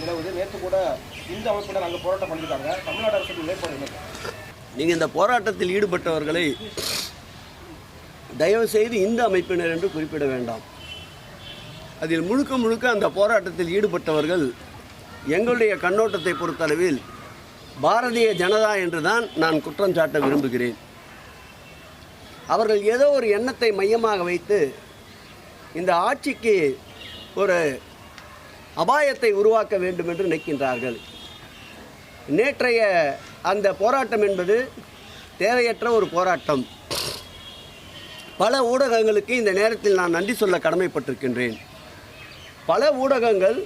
நிலவுது. நேற்று கூட இந்த அமைப்பினர் அங்கே போராட்டம் பண்ணியிருக்காங்க. தமிழ்நாடு அரசு நிலைப்பாடு என்ன? நீங்கள் இந்த போராட்டத்தில் ஈடுபட்டவர்களை தயவு செய்து இந்த அமைப்பினர் என்று குறிப்பிட வேண்டாம். அதில் முழுக்க முழுக்க அந்த போராட்டத்தில் ஈடுபட்டவர்கள் எங்களுடைய கண்ணோட்டத்தை பொறுத்தளவில் பாரதிய ஜனதா என்று தான் நான் குற்றம் சாட்ட விரும்புகிறேன். அவர்கள் ஏதோ ஒரு எண்ணத்தை மையமாக வைத்து இந்த ஆட்சிக்கு ஒரு அபாயத்தை உருவாக்க வேண்டும் என்று நினைக்கின்றார்கள். நேற்றைய அந்த போராட்டம் என்பது தேவையற்ற ஒரு போராட்டம். பல ஊடகங்களுக்கு இந்த நேரத்தில் நான் நன்றி சொல்ல கடமைப்பட்டிருக்கின்றேன். பல ஊடகங்கள்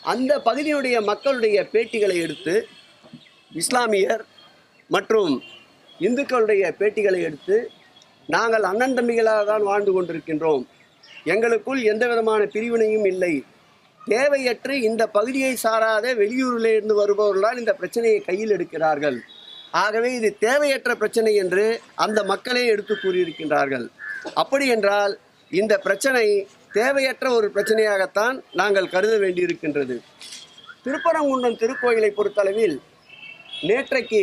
அந்த பகுதியுடைய மக்களுடைய பேட்டிகளை எடுத்து, இஸ்லாமியர் மற்றும் இந்துக்களுடைய பேட்டிகளை எடுத்து, நாங்கள் அண்ணன் தம்பிகளாக தான் வாழ்ந்து கொண்டிருக்கின்றோம், எங்களுக்குள் எந்த விதமான பிரிவினையும் இல்லை, தேவையற்று இந்த பகுதியை சாராத வெளியூரில் இருந்து வருபவர்களால் இந்த பிரச்சனையை கையில் எடுக்கிறார்கள், ஆகவே இது தேவையற்ற பிரச்சனை என்று அந்த மக்களே எடுத்து கூறியிருக்கின்றார்கள். அப்படி என்றால் இந்த பிரச்சனை தேவையற்ற ஒரு பிரச்சனையாகத்தான் நாங்கள் கருத வேண்டியிருக்கின்றது. திருப்பரங்குன்றம் திருக்கோயிலை பொறுத்தளவில் நேற்றைக்கு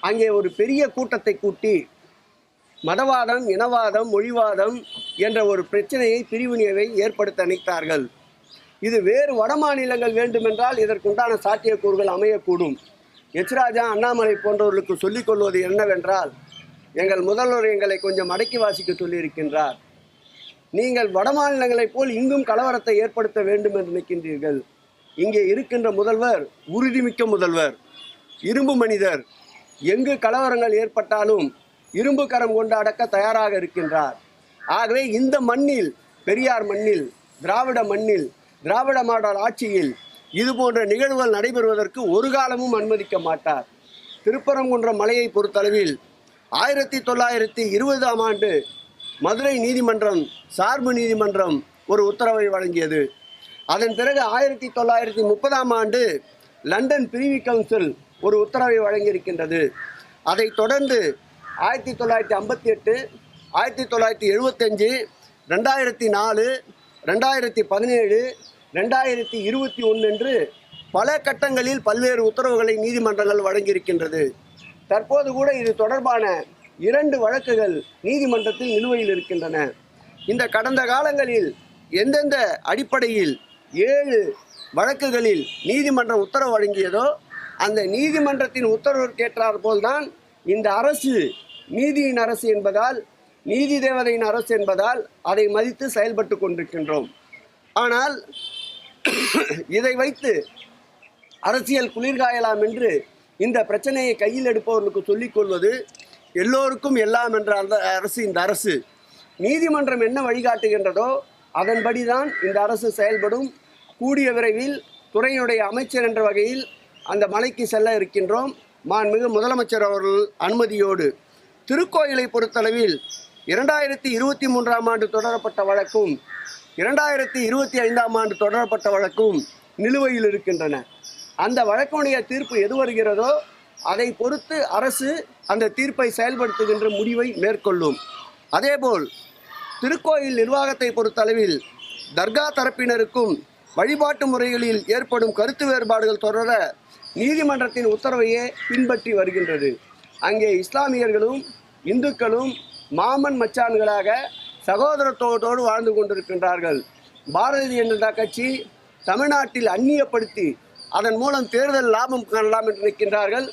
அங்கே ஒரு பெரிய கூட்டத்தை கூட்டி மதவாதம், இனவாதம், மொழிவாதம் என்ற ஒரு பிரச்சனையை, பிரிவினையை ஏற்படுத்த நினைத்தார்கள். இது வேறு வட மாநிலங்கள் வேண்டுமென்றால் இதற்குண்டான சாத்தியக்கூறுகள் அமையக்கூடும். எச்ராஜா, அண்ணாமலை போன்றவர்களுக்கு சொல்லிக் கொள்வது என்னவென்றால், எங்கள் முதல்வர் எங்களை கொஞ்சம் அடக்கி வாசிக்க சொல்லியிருக்கின்றார். நீங்கள் வட மாநிலங்களைப் போல் இங்கும் கலவரத்தை ஏற்படுத்த வேண்டும் என்று நினைக்கின்றீர்கள். இங்கே இருக்கின்ற முதல்வர் உறுதிமிக்க முதல்வர், இரும்பு மனிதர். எங்கு கலவரங்கள் ஏற்பட்டாலும் இரும்பு கரம் கொண்டு அடக்க தயாராக இருக்கின்றார். ஆகவே இந்த மண்ணில், பெரியார் மண்ணில், திராவிட மண்ணில், திராவிட மாடல் ஆட்சியில் இது போன்ற நிகழ்வுகள் நடைபெறுவதற்கு ஒரு காலமும் அனுமதிக்க மாட்டார். திருப்பரங்குன்றம் மலையை பொறுத்தளவில் 1920ஆம் ஆண்டு மதுரை நீதிமன்றம், சார்பு நீதிமன்றம் ஒரு உத்தரவை வழங்கியது. அதன் பிறகு 1930ஆம் ஆண்டு லண்டன் பிரிவி கவுன்சில் ஒரு உத்தரவை வழங்கியிருக்கின்றது. அதைத் தொடர்ந்து 1958, 1975, 2004, 2017, 2021 என்று பல கட்டங்களில் பல்வேறு உத்தரவுகளை நீதிமன்றங்கள் வழங்கியிருக்கின்றது. தற்போது கூட இது தொடர்பான 2 வழக்குகள் நீதிமன்றத்தில் நிலுவையில் இருக்கின்றன. இந்த கடந்த காலங்களில் எந்தெந்த அடிப்படையில் 7 வழக்குகளில் நீதிமன்றம் உத்தரவு வழங்கியதோ அந்த நீதிமன்றத்தின் உத்தரவிற்கேற்றார் போல்தான் இந்த அரசு நீதியின் அரசு என்பதால், நீதி தேவதையின் அரசு என்பதால் அதை மதித்து செயல்பட்டு கொண்டிருக்கின்றோம். ஆனால் இதை வைத்து அரசியல் குளிர்காயலாம் என்று இந்த பிரச்சனையை கையில் எடுப்பவர்களுக்கு சொல்லிக் கொள்வது எல்லோருக்கும் எல்லாம் என்ற அந்த அரசு, இந்த அரசு நீதிமன்றம் என்ன வழிகாட்டுகின்றதோ அதன்படிதான் இந்த அரசு செயல்படும். கூடிய விரைவில் துறையினுடைய அமைச்சர் என்ற வகையில் அந்த மலைக்கு செல்ல இருக்கின்றோம். மாண்புமிகு முதலமைச்சர் அவர்கள் அனுமதியோடு. திருக்கோயிலை பொறுத்தளவில் 2023ஆம் ஆண்டு தொடரப்பட்ட வழக்கும் 2025ஆம் ஆண்டு தொடரப்பட்ட வழக்கும் நிலுவையில் இருக்கின்றன. அந்த வழக்குடைய தீர்ப்பு எது வருகிறதோ அதை பொறுத்து அரசு அந்த தீர்ப்பை செயல்படுத்துகின்ற முடிவை மேற்கொள்ளும். அதேபோல் திருக்கோயில் நிர்வாகத்தை பொறுத்தளவில் தர்கா தரப்பினருக்கும் வழிபாட்டு முறைகளில் ஏற்படும் கருத்து வேறுபாடுகள் தொடர நீதிமன்றத்தின் உத்தரவையே பின்பற்றி வருகின்றது. அங்கே இஸ்லாமியர்களும் இந்துக்களும் மாமன் மச்சான்களாக சகோதரத்தோடு வாழ்ந்து கொண்டிருக்கின்றார்கள். பாரதிய ஜனதா கட்சி தமிழ்நாட்டில் அந்நியப்படுத்தி அதன் மூலம் தேர்தல் லாபம் காணலாம் என்று நிற்கின்றார்கள்.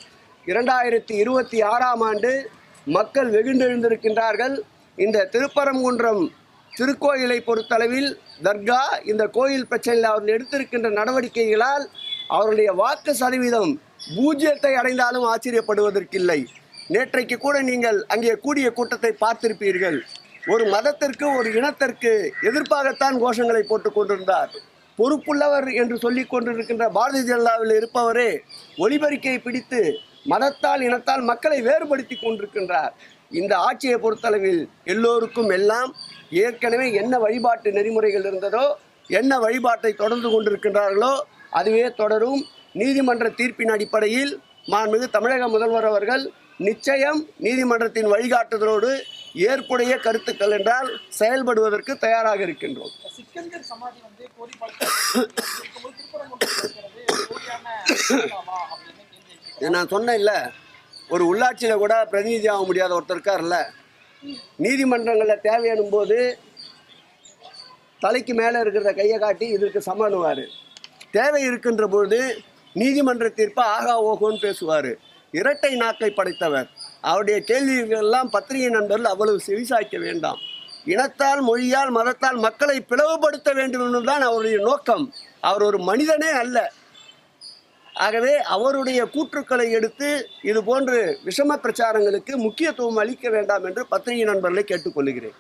2026ஆம் ஆண்டு மக்கள் வெகுண்டெழுந்திருக்கின்றார்கள். இந்த திருப்பரங்குன்றம் திருக்கோயிலை பொறுத்தளவில் தர்கா, இந்த கோயில் பிரச்சனையில் அவர்கள் எடுத்திருக்கின்ற நடவடிக்கைகளால் அவருடைய வாக்கு சதவீதம் 0 அடைந்தாலும் ஆச்சரியப்படுவதற்கில்லை. நேற்றைக்கு கூட நீங்கள் அங்கே கூடிய கூட்டத்தை பார்த்திருப்பீர்கள். ஒரு மதத்திற்கு, ஒரு இனத்திற்கு எதிர்ப்பாகத்தான் கோஷங்களை போட்டுக் கொண்டிருந்தார். பொறுப்புள்ளவர் என்று சொல்லிக் கொண்டிருக்கின்ற பாரதிய ஜனதாவில் இருப்பவரே ஒலிபெருக்கியை பிடித்து மதத்தால், இனத்தால் மக்களை வேறுபடுத்தி கொண்டிருக்கின்றார். இந்த ஆட்சியை பொறுத்தளவில் எல்லோருக்கும் எல்லாம் ஏற்கனவே என்ன வழிபாட்டு நெறிமுறைகள் இருந்ததோ, என்ன வழிபாட்டை தொடர்ந்து கொண்டிருக்கின்றார்களோ அதுவே தொடரும். நீதிமன்ற தீர்ப்பின் அடிப்படையில் மாண்புமிகு தமிழக முதல்வர் அவர்கள் நிச்சயம் நீதிமன்றத்தின் வழிகாட்டுதலோடு ஏற்புடைய கருத்துக்கள் என்றால் செயல்படுவதற்கு தயாராக இருக்கின்றோம். இது நான் சொன்னேன்ல, ஒரு உள்ளாட்சியில் கூட பிரதிநிதி ஆக முடியாத ஒருத்தர் இருக்கார்ல, நீதிமன்றங்களில் தேவையானும் போது தலைக்கு மேலே இருக்கிறத கையை காட்டி இதற்கு சமானுவார். தேவை இருக்கின்ற பொழுது நீதிமன்ற தீர்ப்பை ஆகா ஓகோன்னு பேசுவார். இரட்டை நாக்கை படைத்தவர். அவருடைய கேள்விகளெல்லாம் பத்திரிகை நண்பர்கள் அவ்வளவு செவிசாய்க்க வேண்டாம். இனத்தால், மொழியால், மதத்தால் மக்களை பிளவுபடுத்த வேண்டும் என்பதுதான் அவருடைய நோக்கம். அவர் ஒரு மனிதனே அல்ல. ஆகவே அவருடைய கூற்றுக்களை எடுத்து இது போன்று விஷம பிரச்சாரங்களுக்கு முக்கியத்துவம் அளிக்க வேண்டாம் என்று பத்திரிகை நண்பர்களை கேட்டுக்கொள்கிறேன்.